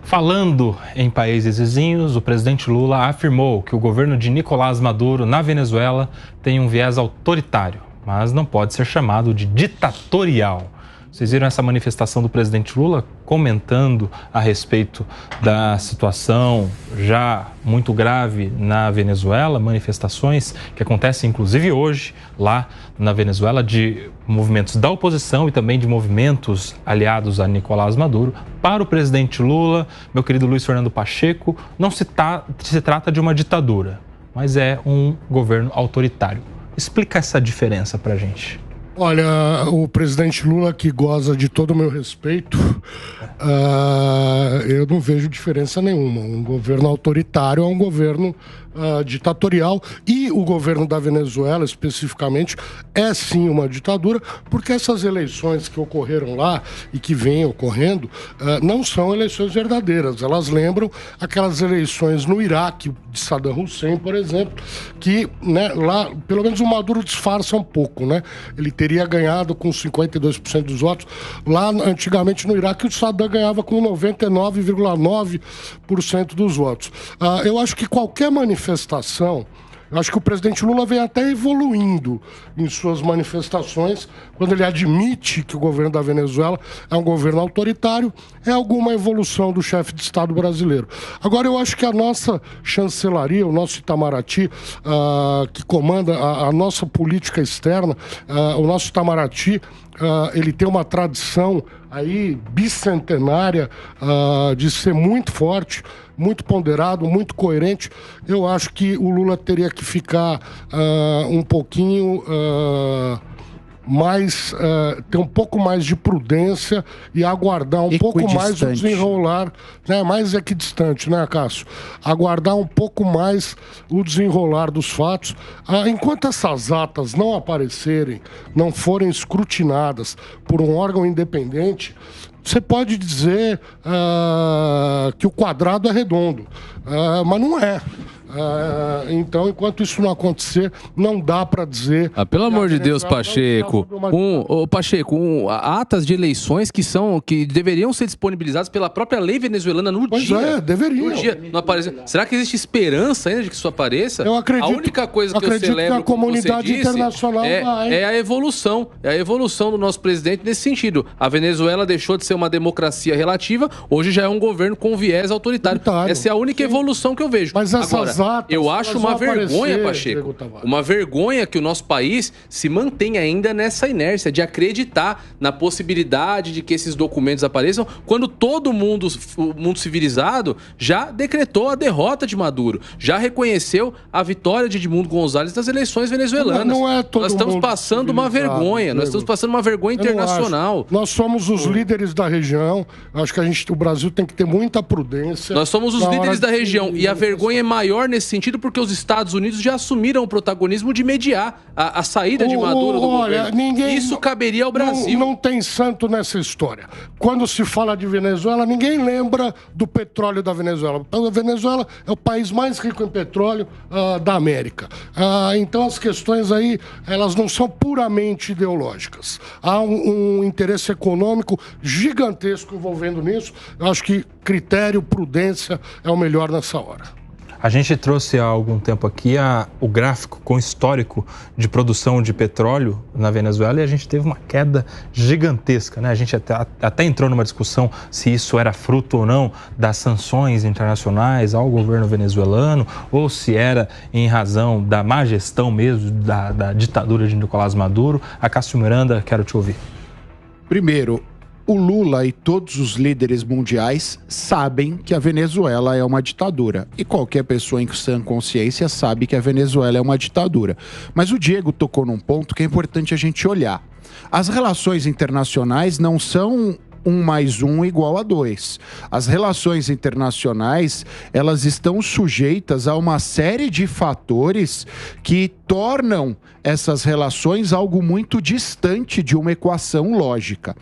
Falando em países vizinhos, o presidente Lula afirmou que o governo de Nicolás Maduro na Venezuela tem um viés autoritário, mas não pode ser chamado de ditatorial. Vocês viram essa manifestação do presidente Lula comentando a respeito da situação já muito grave na Venezuela, manifestações que acontecem inclusive hoje lá na Venezuela de movimentos da oposição e também de movimentos aliados a Nicolás Maduro. Para o presidente Lula, meu querido Luiz Fernando Pacheco, não se trata de uma ditadura, mas é um governo autoritário. Explica essa diferença para a gente. Olha, o presidente Lula, que goza de todo o meu respeito, eu não vejo diferença nenhuma. Um governo autoritário é um governo ditatorial, e o governo da Venezuela, especificamente, é sim uma ditadura, porque essas eleições que ocorreram lá e que vêm ocorrendo não são eleições verdadeiras. Elas lembram aquelas eleições no Iraque, de Saddam Hussein, por exemplo, que, né, lá, pelo menos o Maduro disfarça um pouco, né? Ele teria ganhado com 52% dos votos. Lá, antigamente, no Iraque, o Saddam ganhava com 99,9% dos votos. Eu acho que qualquer manifestação, eu acho que o presidente Lula vem até evoluindo em suas manifestações, quando ele admite que o governo da Venezuela é um governo autoritário, é alguma evolução do chefe de Estado brasileiro. Agora, eu acho que a nossa chancelaria, o nosso Itamaraty, que comanda a nossa política externa, o nosso Itamaraty, ele tem uma tradição aí bicentenária de ser muito forte, muito ponderado, muito coerente. Eu acho que o Lula teria que ficar um pouquinho mais, ter um pouco mais de prudência e aguardar um pouco mais o desenrolar, né? Mais equidistante, né, Cássio? Aguardar um pouco mais o desenrolar dos fatos. Enquanto essas atas não aparecerem, não forem escrutinadas por um órgão independente, você pode dizer que o quadrado é redondo, mas não é. Então, enquanto isso não acontecer, não dá para dizer... pelo amor de Deus, Pacheco. Pacheco, atas de eleições que deveriam ser disponibilizadas pela própria lei venezuelana no dia. Pois é, deveriam. No dia, não aparece. Será que existe esperança ainda de que isso apareça? Eu acredito, a única coisa que eu celebro, que a comunidade disse, internacional é a evolução. É a evolução do nosso presidente nesse sentido. A Venezuela deixou de ser uma democracia relativa, hoje já é um governo com viés autoritário. Essa é a única evolução que eu vejo. Mas essas eu acho uma vergonha, Pacheco, uma vergonha que o nosso país se mantenha ainda nessa inércia de acreditar na possibilidade de que esses documentos apareçam, quando todo mundo, o mundo civilizado, já decretou a derrota de Maduro, já reconheceu a vitória de Edmundo González nas eleições venezuelanas. Não é todo nós estamos mundo passando uma vergonha, nós estamos passando uma vergonha internacional. Nós somos os líderes da região, acho que o Brasil tem que ter muita prudência. Nós somos os líderes da região e a vergonha é maior nesse sentido porque os Estados Unidos já assumiram o protagonismo de mediar a saída de Maduro do governo. Isso caberia ao Brasil. Não tem santo nessa história. Quando se fala de Venezuela, ninguém lembra do petróleo da Venezuela. A Venezuela é o país mais rico em petróleo da América. Então as questões aí, elas não são puramente ideológicas. Há um interesse econômico gigantesco envolvendo nisso. Eu acho que critério, prudência é o melhor nessa hora. A gente trouxe há algum tempo aqui o gráfico com histórico de produção de petróleo na Venezuela e a gente teve uma queda gigantesca, né? A gente até entrou numa discussão se isso era fruto ou não das sanções internacionais ao governo venezuelano ou se era em razão da má gestão mesmo da ditadura de Nicolás Maduro. A Cássio Miranda, quero te ouvir. Primeiro, o Lula e todos os líderes mundiais sabem que a Venezuela é uma ditadura. E qualquer pessoa em sã consciência sabe que a Venezuela é uma ditadura. Mas o Diego tocou num ponto que é importante a gente olhar. As relações internacionais não são 1 mais 1 igual a 2. As relações internacionais, elas estão sujeitas a uma série de fatores que tornam essas relações algo muito distante de uma equação lógica.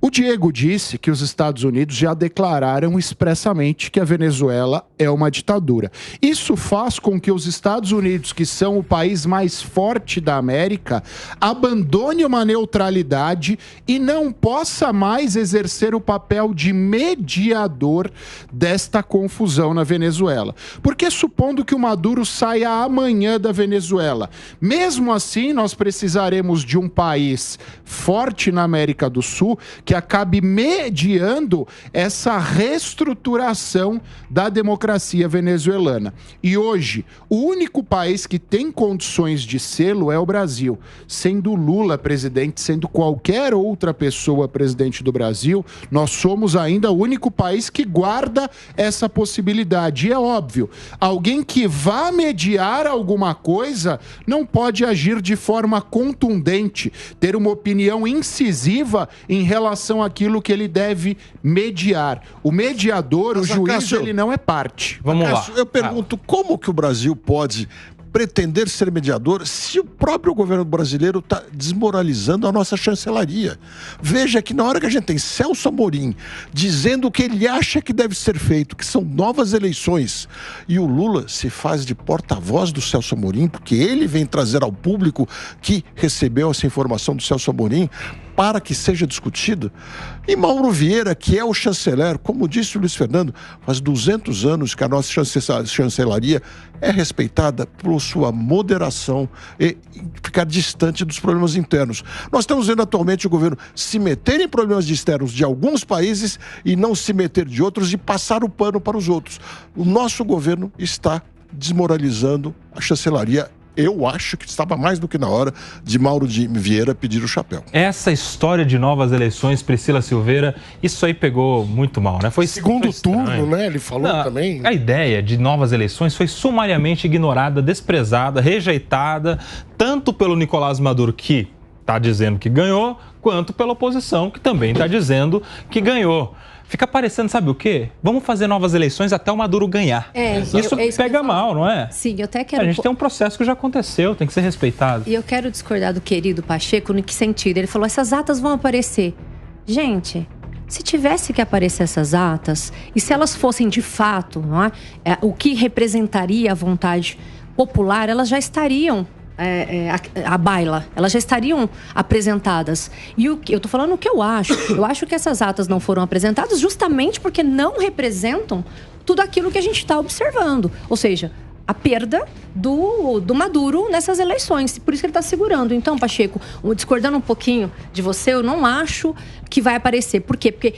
O Diego disse que os Estados Unidos já declararam expressamente que a Venezuela é uma ditadura. Isso faz com que os Estados Unidos, que são o país mais forte da América, abandone uma neutralidade e não possa mais exercer o papel de mediador desta confusão na Venezuela. Porque supondo que o Maduro saia amanhã da Venezuela, mesmo assim nós precisaremos de um país forte na América do Sul que acabe mediando essa reestruturação da democracia venezuelana. E hoje, o único país que tem condições de sê-lo é o Brasil. Sendo Lula presidente, sendo qualquer outra pessoa presidente do Brasil, nós somos ainda o único país que guarda essa possibilidade. E é óbvio, alguém que vá mediar alguma coisa não pode agir de forma contundente, ter uma opinião incisiva em relação àquilo que ele deve mediar. O mediador, o juiz, ele não é parte. Vamos lá. Eu pergunto, como que o Brasil pode pretender ser mediador se o próprio governo brasileiro está desmoralizando a nossa chancelaria? Veja que na hora que a gente tem Celso Amorim dizendo o que ele acha que deve ser feito, que são novas eleições, e o Lula se faz de porta-voz do Celso Amorim, porque ele vem trazer ao público que recebeu essa informação do Celso Amorim para que seja discutido. E Mauro Vieira, que é o chanceler, como disse o Luiz Fernando, faz 200 anos que a nossa chancelaria é respeitada por sua moderação e ficar distante dos problemas internos. Nós estamos vendo atualmente o governo se meter em problemas externos de alguns países e não se meter de outros e passar o pano para os outros. O nosso governo está desmoralizando a chancelaria. Eu acho que estava mais do que na hora de Mauro Vieira pedir o chapéu. Essa história de novas eleições, Priscila Silveira, isso aí pegou muito mal, né? Foi segundo turno, né? Ele falou também. A ideia de novas eleições foi sumariamente ignorada, desprezada, rejeitada, tanto pelo Nicolás Maduro, que está dizendo que ganhou, quanto pela oposição, que também está dizendo que ganhou. Fica parecendo, sabe o quê? Vamos fazer novas eleições até o Maduro ganhar. Isso pega mal, não é? Sim, eu até quero... A gente tem um processo que já aconteceu, tem que ser respeitado. E eu quero discordar do querido Pacheco, no que sentido? Ele falou, essas atas vão aparecer. Gente, se tivesse que aparecer essas atas, e se elas fossem de fato, não é? O que representaria a vontade popular, elas já estariam... a baila, elas já estariam apresentadas. E eu tô falando o que eu acho. Eu acho que essas atas não foram apresentadas justamente porque não representam tudo aquilo que a gente está observando. Ou seja, a perda do Maduro nessas eleições. Por isso que ele está segurando. Então, Pacheco, discordando um pouquinho de você, eu não acho que vai aparecer. Por quê? Porque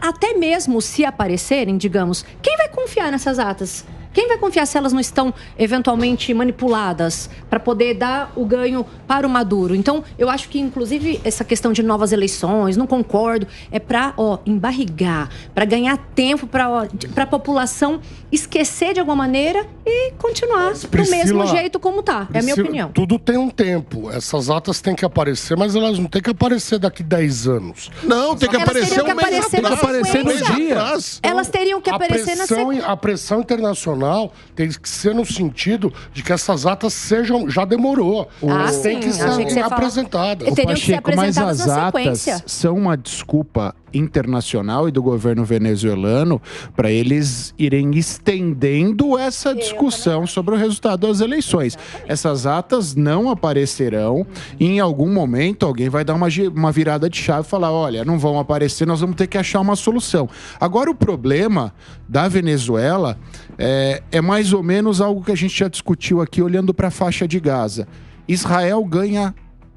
até mesmo se aparecerem, digamos, quem vai confiar nessas atas? Quem vai confiar se elas não estão eventualmente manipuladas para poder dar o ganho para o Maduro? Então, eu acho que, inclusive, essa questão de novas eleições, não concordo, é para embarrigar, para ganhar tempo, para a população esquecer de alguma maneira e continuar do mesmo jeito como está. É a minha opinião. Tudo tem um tempo. Essas atas têm que aparecer, mas elas não têm que aparecer daqui 10 anos. Não, tem que aparecer um mês no dia. Elas teriam que aparecer na sequência. A pressão internacional tem que ser no sentido de que essas atas sejam... Já demorou. Tem que ser apresentadas. Teriam que ser apresentadas mas as atas são uma desculpa internacional e do governo venezuelano para eles irem estendendo essa discussão sobre o resultado das eleições. Essas atas não aparecerão e em algum momento alguém vai dar uma virada de chave e falar, olha, não vão aparecer, nós vamos ter que achar uma solução. Agora o problema da Venezuela é mais ou menos algo que a gente já discutiu aqui olhando para a faixa de Gaza. Israel ganha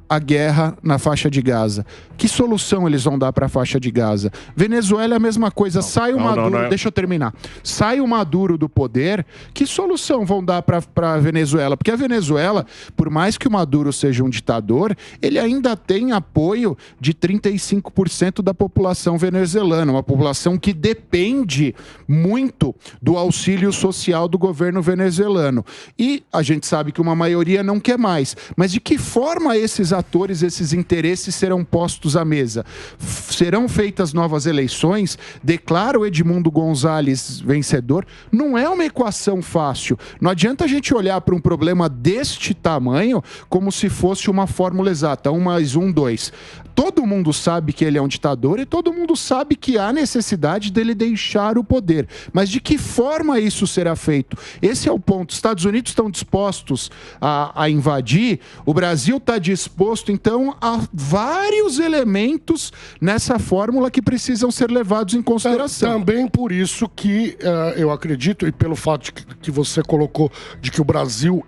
a guerra na faixa de Gaza. Que solução eles vão dar para a faixa de Gaza? Venezuela é a mesma coisa. Sai o Maduro, deixa eu terminar. Sai o Maduro do poder, que solução vão dar para a Venezuela? Porque a Venezuela, por mais que o Maduro seja um ditador, ele ainda tem apoio de 35% da população venezuelana, uma população que depende muito do auxílio social do governo venezuelano. E a gente sabe que uma maioria não quer mais. Mas de que forma esses atores, esses interesses serão postos à mesa? Serão feitas novas eleições? Declara o Edmundo Gonzalez vencedor? Não é uma equação fácil. Não adianta a gente olhar para um problema deste tamanho como se fosse uma fórmula exata, 1 mais 1, 2. todo mundo sabe que ele é um ditador e todo mundo sabe que há necessidade dele deixar o poder. Mas de que forma isso será feito? Esse é o ponto. Os Estados Unidos estão dispostos a invadir, o Brasil está disposto, então, a vários elementos nessa fórmula que precisam ser levados em consideração. Também por isso que eu acredito, e pelo fato que você colocou de que o Brasil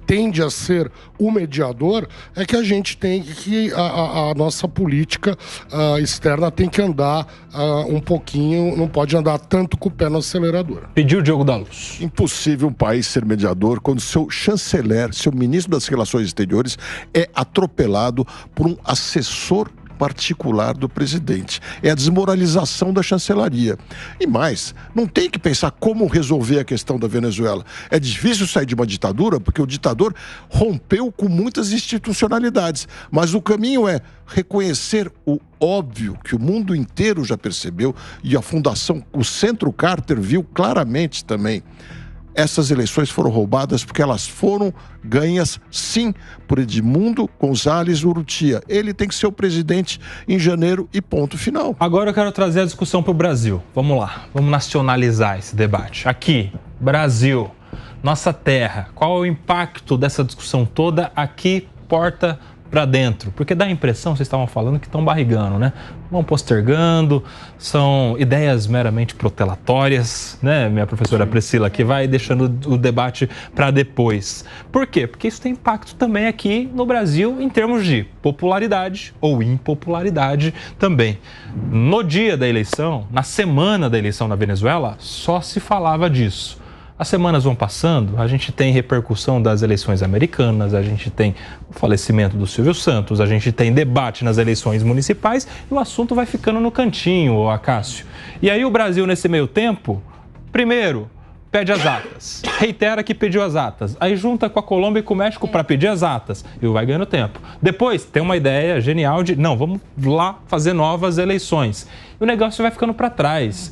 tende a ser o mediador, é que a gente tem que a nossa política externa tem que andar um pouquinho, não pode andar tanto com o pé no acelerador. Pediu o Diogo da Luz. Impossível um país ser mediador quando seu chanceler, seu ministro das Relações Exteriores é atropelado por um assessor particular do presidente. É a desmoralização da chancelaria. E mais, não tem que pensar como resolver a questão da Venezuela. É difícil sair de uma ditadura porque o ditador rompeu com muitas institucionalidades. Mas o caminho é reconhecer o óbvio que o mundo inteiro já percebeu e a Fundação, o Centro Carter viu claramente também. Essas eleições foram roubadas porque elas foram ganhas, sim, por Edmundo Gonzalez Urrutia. Ele tem que ser o presidente em janeiro e ponto final. Agora eu quero trazer a discussão para o Brasil. Vamos lá, vamos nacionalizar esse debate. Aqui, Brasil, nossa terra. Qual é o impacto dessa discussão toda aqui, porta para dentro? Porque dá a impressão, vocês estavam falando, que estão barrigando, né? Vão postergando, são ideias meramente protelatórias, né, minha professora Priscila, que vai deixando o debate para depois. Por quê? Porque isso tem impacto também aqui no Brasil em termos de popularidade ou impopularidade também. No dia da eleição, na semana da eleição na Venezuela, só se falava disso. As semanas vão passando, a gente tem repercussão das eleições americanas, a gente tem o falecimento do Silvio Santos, a gente tem debate nas eleições municipais e o assunto vai ficando no cantinho, Acácio. E aí o Brasil, nesse meio tempo, primeiro, pede as atas, reitera que pediu as atas, aí junta com a Colômbia e com o México para pedir as atas e vai ganhando tempo. Depois tem uma ideia genial de, não, vamos lá fazer novas eleições. E o negócio vai ficando para trás.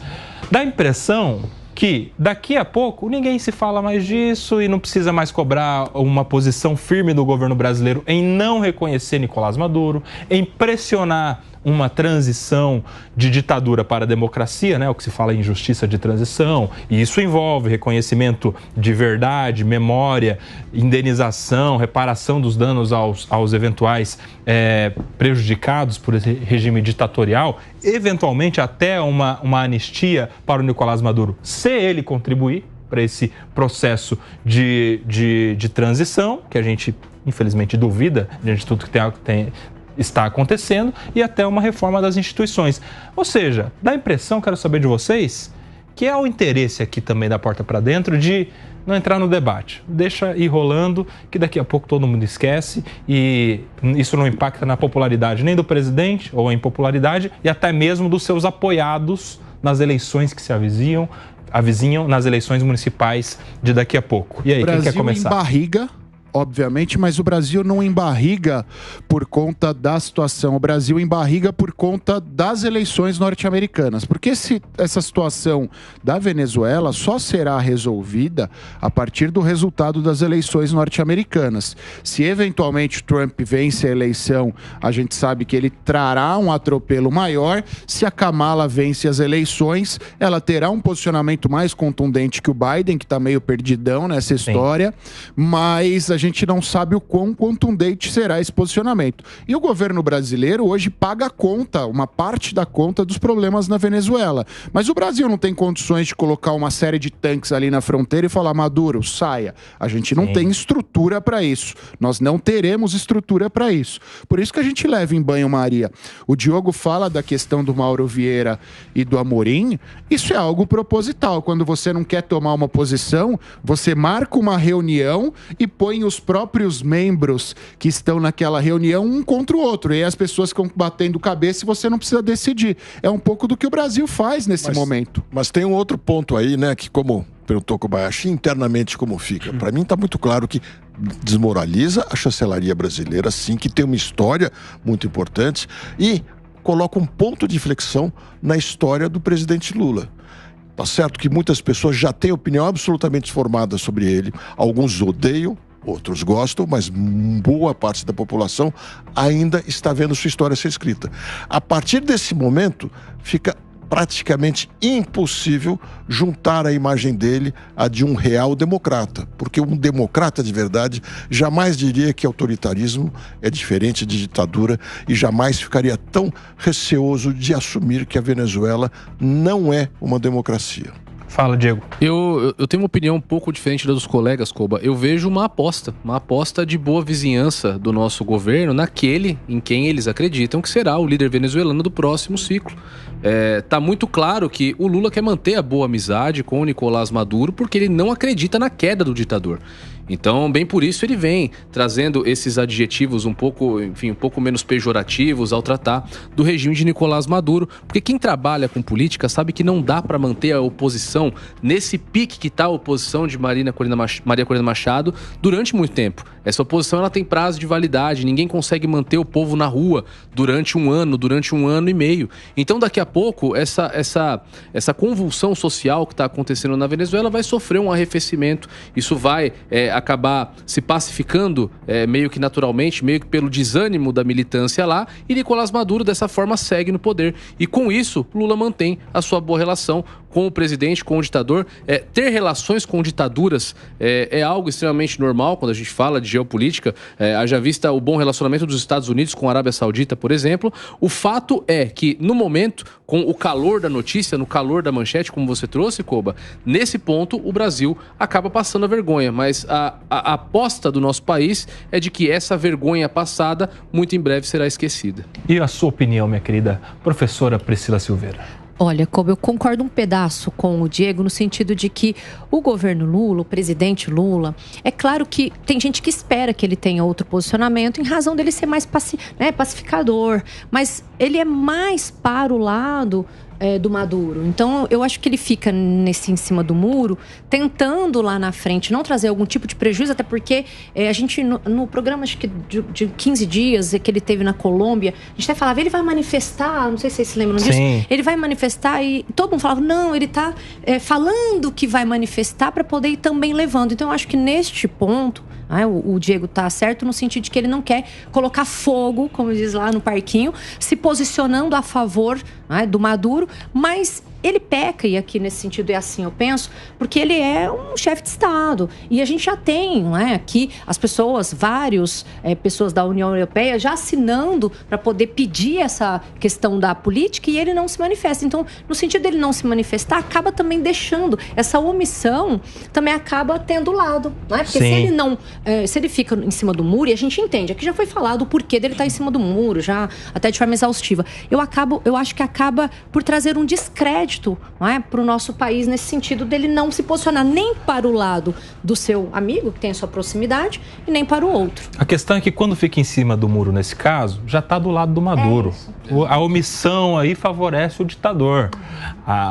Dá a impressão que daqui a pouco ninguém se fala mais disso e não precisa mais cobrar uma posição firme do governo brasileiro em não reconhecer Nicolás Maduro, em pressionar uma transição de ditadura para a democracia, né? O que se fala em justiça de transição, e isso envolve reconhecimento de verdade, memória, indenização, reparação dos danos aos eventuais prejudicados por esse regime ditatorial, eventualmente até uma anistia para o Nicolás Maduro, se ele contribuir para esse processo de transição, que a gente infelizmente duvida diante de tudo que está acontecendo, e até uma reforma das instituições. Ou seja, dá a impressão, quero saber de vocês, que é o interesse aqui também da porta para dentro de não entrar no debate. Deixa ir rolando, que daqui a pouco todo mundo esquece e isso não impacta na popularidade nem do presidente ou a impopularidade e até mesmo dos seus apoiados nas eleições que se avizinham nas eleições municipais de daqui a pouco. E aí, quem quer começar? Brasil em barriga, obviamente, mas o Brasil não embarriga por conta da situação. O Brasil embarriga por conta das eleições norte-americanas. Porque essa situação da Venezuela só será resolvida a partir do resultado das eleições norte-americanas. Se eventualmente Trump vence a eleição, a gente sabe que ele trará um atropelo maior. Se a Kamala vence as eleições, ela terá um posicionamento mais contundente que o Biden, que está meio perdidão nessa história. Sim. Mas a gente não sabe o quão contundente será esse posicionamento. E o governo brasileiro hoje paga a conta, uma parte da conta dos problemas na Venezuela. Mas o Brasil não tem condições de colocar uma série de tanques ali na fronteira e falar, Maduro, saia. A gente não tem estrutura para isso. Nós não teremos estrutura para isso. Por isso que a gente leva em banho-maria. O Diogo fala da questão do Mauro Vieira e do Amorim. Isso é algo proposital. Quando você não quer tomar uma posição, você marca uma reunião e põe os próprios membros que estão naquela reunião um contra o outro. E aí as pessoas ficam batendo cabeça e você não precisa decidir. É um pouco do que o Brasil faz nesse momento. Mas tem um outro ponto aí, né, que como perguntou Kobayashi, internamente como fica. Para mim está muito claro que desmoraliza a chancelaria brasileira, sim, que tem uma história muito importante e coloca um ponto de inflexão na história do presidente Lula. Tá certo que muitas pessoas já têm opinião absolutamente formada sobre ele. Alguns odeiam, Outros gostam, mas boa parte da população ainda está vendo sua história ser escrita. A partir desse momento, fica praticamente impossível juntar a imagem dele à de um real democrata, porque um democrata de verdade jamais diria que autoritarismo é diferente de ditadura e jamais ficaria tão receoso de assumir que a Venezuela não é uma democracia. Fala, Diego. Eu tenho uma opinião um pouco diferente da dos colegas, Koba. Eu vejo uma aposta de boa vizinhança do nosso governo naquele em quem eles acreditam que será o líder venezuelano do próximo ciclo. Tá muito claro que o Lula quer manter a boa amizade com o Nicolás Maduro porque ele não acredita na queda do ditador. Então, bem por isso ele vem trazendo esses adjetivos um pouco menos pejorativos ao tratar do regime de Nicolás Maduro, porque quem trabalha com política sabe que não dá para manter a oposição nesse pique que está a oposição de Maria Corina Machado durante muito tempo. Essa oposição ela tem prazo de validade, ninguém consegue manter o povo na rua durante um ano e meio. Então, daqui a pouco, essa convulsão social que está acontecendo na Venezuela vai sofrer um arrefecimento, isso vai acabar se pacificando meio que naturalmente, meio que pelo desânimo da militância lá, e Nicolás Maduro dessa forma segue no poder. E com isso, Lula mantém a sua boa relação com o presidente, com o ditador. Ter relações com ditaduras é algo extremamente normal quando a gente fala de geopolítica. Haja vista o bom relacionamento dos Estados Unidos com a Arábia Saudita, por exemplo. O fato é que, no momento, com o calor da notícia, no calor da manchete, como você trouxe, Koba, nesse ponto o Brasil acaba passando a vergonha. Mas a aposta do nosso país é de que essa vergonha passada muito em breve será esquecida. E a sua opinião, minha querida professora Priscila Silveira? Olha, como eu concordo um pedaço com o Diego no sentido de que o governo Lula, o presidente Lula, é claro que tem gente que espera que ele tenha outro posicionamento em razão dele ser mais pacificador, mas ele é mais para o lado do Maduro. Então, eu acho que ele fica em cima do muro, tentando lá na frente não trazer algum tipo de prejuízo, até porque a gente, no programa, acho que de 15 dias que ele teve na Colômbia, a gente até falava, ele vai manifestar, não sei se vocês se lembram disso, ele vai manifestar e todo mundo falava, não, ele está falando que vai manifestar para poder ir também levando. Então, eu acho que neste ponto, o Diego está certo no sentido de que ele não quer colocar fogo, como diz lá no parquinho, se posicionando a favor do Maduro, mas ele peca, e aqui nesse sentido é assim, eu penso, porque ele é um chefe de Estado. E a gente já tem, aqui as pessoas, pessoas da União Europeia já assinando para poder pedir essa questão da política e ele não se manifesta. Então, no sentido dele não se manifestar, acaba também deixando, essa omissão também acaba tendo lado. Porque se ele não, se ele fica em cima do muro, e a gente entende, aqui já foi falado o porquê dele estar em cima do muro, já até de forma exaustiva. Eu acho que acaba por trazer um descrédito para o nosso país, nesse sentido dele não se posicionar nem para o lado do seu amigo, que tem a sua proximidade, e nem para o outro. A questão é que quando fica em cima do muro, nesse caso, já está do lado do Maduro. A omissão aí favorece o ditador.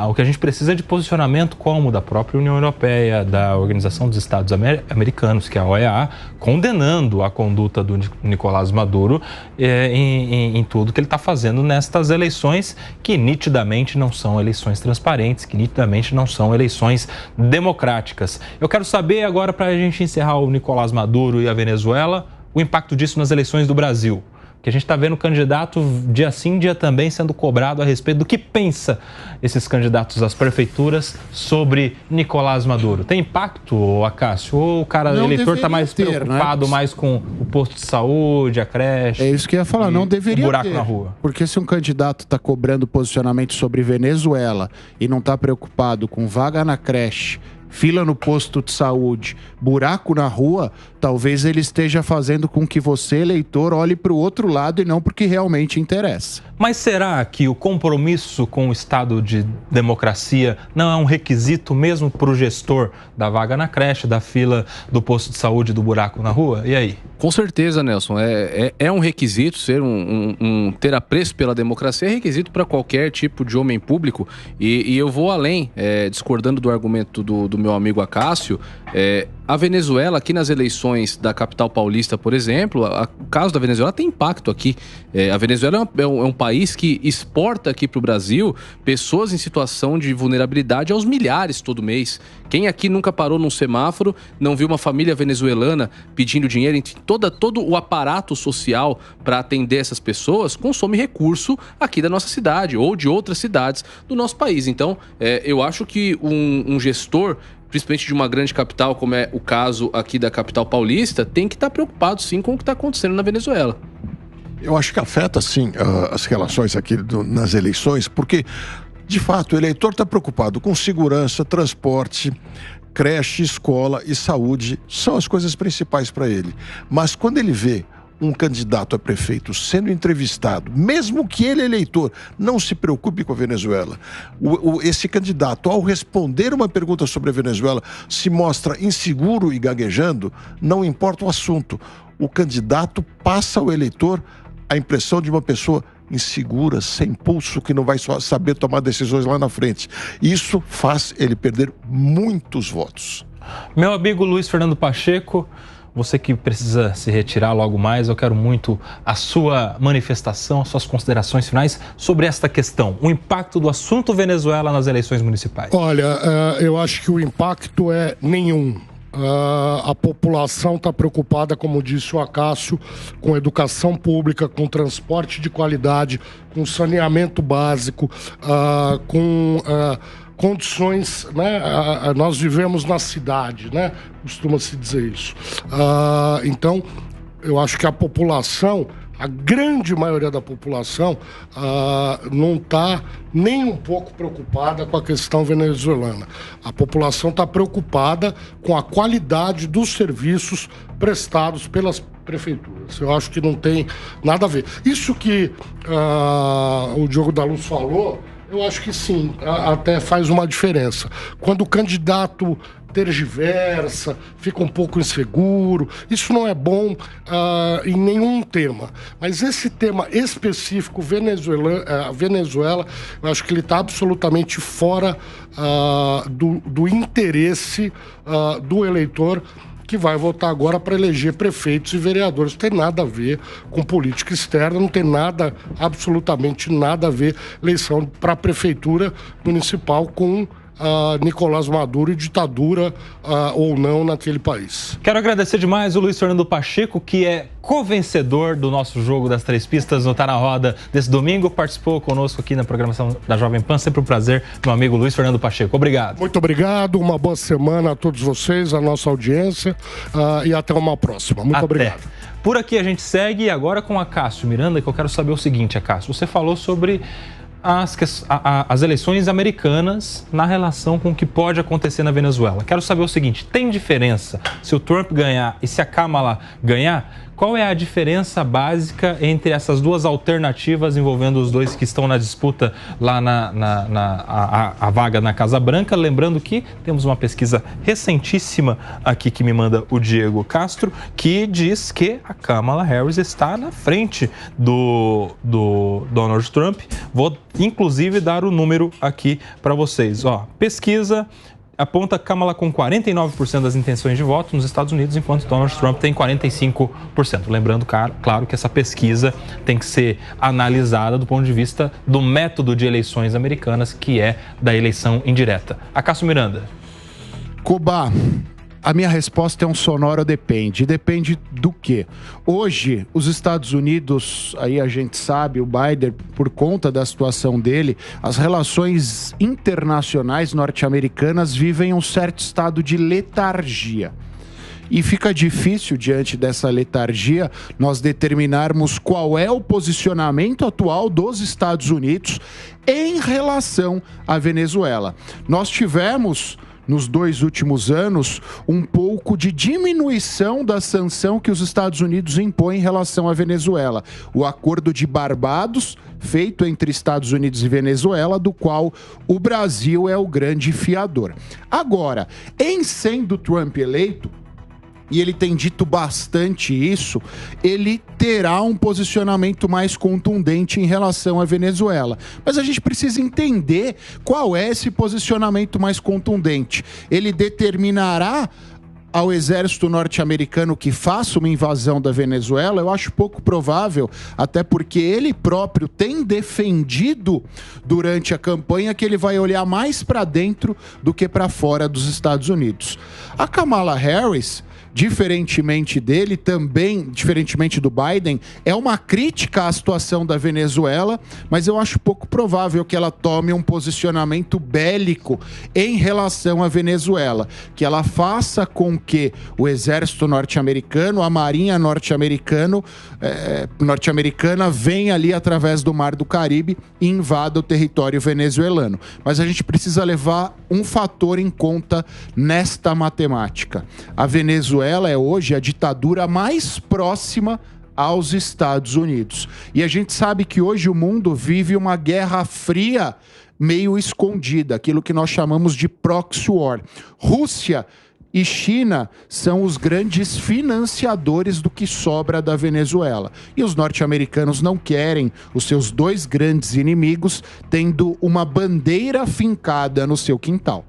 O que a gente precisa é de posicionamento como da própria União Europeia, da Organização dos Estados Americanos, que é a OEA, condenando a conduta do Nicolás Maduro em tudo que ele está fazendo nestas eleições, que nitidamente não são eleições transparentes, que nitidamente não são eleições democráticas. Eu quero saber agora, para a gente encerrar o Nicolás Maduro e a Venezuela, o impacto disso nas eleições do Brasil. Que a gente está vendo o candidato dia sim, dia também sendo cobrado a respeito do que pensa esses candidatos às prefeituras sobre Nicolás Maduro. Tem impacto, Acácio? Ou o eleitor está mais preocupado mais com o posto de saúde, a creche? É isso que eu ia falar, não deveria o buraco ter. Na rua. Porque se um candidato está cobrando posicionamento sobre Venezuela e não está preocupado com vaga na creche, fila no posto de saúde, buraco na rua, talvez ele esteja fazendo com que você, eleitor, olhe para o outro lado e não porque realmente interessa. Mas será que o compromisso com o Estado de democracia não é um requisito mesmo para o gestor da vaga na creche, da fila do posto de saúde, do buraco na rua? E aí? Com certeza, Nelson. É um requisito ser ter apreço pela democracia, é requisito para qualquer tipo de homem público. E eu vou além, discordando do argumento do meu amigo Acácio. A Venezuela, aqui nas eleições da capital paulista, por exemplo, o caso da Venezuela tem impacto aqui. A Venezuela é um país país que exporta aqui para o Brasil pessoas em situação de vulnerabilidade aos milhares todo mês. Quem aqui nunca parou num semáforo, não viu uma família venezuelana pedindo dinheiro? Todo o aparato social para atender essas pessoas consome recurso aqui da nossa cidade ou de outras cidades do nosso país. Então, eu acho que um gestor, principalmente de uma grande capital, como é o caso aqui da capital paulista, tem que estar preocupado sim com o que está acontecendo na Venezuela. Eu acho que afeta sim as relações aqui nas eleições, porque de fato o eleitor está preocupado com segurança, transporte, creche, escola e saúde, são as coisas principais para ele. Mas quando ele vê um candidato a prefeito sendo entrevistado, mesmo que ele, eleitor, não se preocupe com a Venezuela, esse candidato, ao responder uma pergunta sobre a Venezuela, se mostra inseguro e gaguejando, não importa o assunto. O candidato passa ao eleitor a impressão de uma pessoa insegura, sem pulso, que não vai só saber tomar decisões lá na frente. Isso faz ele perder muitos votos. Meu amigo Luiz Fernando Pacheco, você que precisa se retirar logo mais, eu quero muito a sua manifestação, suas considerações finais sobre esta questão, o impacto do assunto Venezuela nas eleições municipais. Olha, eu acho que o impacto é nenhum. A população está preocupada, como disse o Acácio, com educação pública, com transporte de qualidade, com saneamento básico, com condições, né? Nós vivemos na cidade, né? Costuma-se dizer isso. Então, eu acho que a população, a grande maioria da população, não está nem um pouco preocupada com a questão venezuelana. A população está preocupada com a qualidade dos serviços prestados pelas prefeituras. Eu acho que não tem nada a ver. Isso que o Diogo da Luz falou, eu acho que sim, até faz uma diferença. Quando o candidato tergiversa, fica um pouco inseguro, isso não é bom em nenhum tema. Mas esse tema específico, Venezuela, eu acho que ele está absolutamente fora do interesse do eleitor que vai votar agora para eleger prefeitos e vereadores. Não tem nada a ver com política externa, não tem nada, absolutamente nada a ver, eleição para a prefeitura municipal com Nicolás Maduro e ditadura ou não naquele país. Quero agradecer demais o Luiz Fernando Pacheco, que é co-vencedor do nosso jogo das 3 pistas no Tá na Roda desse domingo, participou conosco aqui na programação da Jovem Pan. Sempre um prazer, meu amigo Luiz Fernando Pacheco. Obrigado. Muito obrigado, uma boa semana a todos vocês, a nossa audiência, e até uma próxima. Muito obrigado. Por aqui a gente segue agora com Acácio Miranda, que eu quero saber o seguinte, Acácio, você falou sobre as eleições americanas na relação com o que pode acontecer na Venezuela. Quero saber o seguinte, tem diferença se o Trump ganhar e se a Kamala ganhar? Qual é a diferença básica entre essas duas alternativas envolvendo os dois que estão na disputa lá a vaga na Casa Branca? Lembrando que temos uma pesquisa recentíssima aqui que me manda o Diego Castro, que diz que a Kamala Harris está na frente do Donald Trump. Vou inclusive dar o número aqui para vocês. Pesquisa aponta Kamala com 49% das intenções de voto nos Estados Unidos, enquanto Donald Trump tem 45%. Lembrando, claro, que essa pesquisa tem que ser analisada do ponto de vista do método de eleições americanas, que é da eleição indireta. Acácio Miranda. Cuba, a minha resposta é um sonoro depende. Depende do quê? Hoje, os Estados Unidos, aí a gente sabe, o Biden, por conta da situação dele, as relações internacionais norte-americanas vivem um certo estado de letargia. E fica difícil, diante dessa letargia, nós determinarmos qual é o posicionamento atual dos Estados Unidos em relação à Venezuela. Nós tivemos, nos 2 últimos anos, um pouco de diminuição da sanção que os Estados Unidos impõem em relação à Venezuela. O Acordo de Barbados, feito entre Estados Unidos e Venezuela, do qual o Brasil é o grande fiador. Agora, em sendo Trump eleito, e ele tem dito bastante isso, ele terá um posicionamento mais contundente em relação à Venezuela. Mas a gente precisa entender qual é esse posicionamento mais contundente. Ele determinará ao exército norte-americano que faça uma invasão da Venezuela, eu acho pouco provável, até porque ele próprio tem defendido durante a campanha que ele vai olhar mais para dentro do que para fora dos Estados Unidos. A Kamala Harris, diferentemente dele, também, diferentemente do Biden, é uma crítica à situação da Venezuela, mas eu acho pouco provável que ela tome um posicionamento bélico em relação à Venezuela, que ela faça com que o exército norte-americano, a marinha norte-americana venha ali através do Mar do Caribe e invada o território venezuelano. Mas a gente precisa levar um fator em conta nesta matemática. A Venezuela é hoje a ditadura mais próxima aos Estados Unidos. E a gente sabe que hoje o mundo vive uma guerra fria meio escondida, aquilo que nós chamamos de proxy war. Rússia e China são os grandes financiadores do que sobra da Venezuela. E os norte-americanos não querem os seus dois grandes inimigos tendo uma bandeira fincada no seu quintal.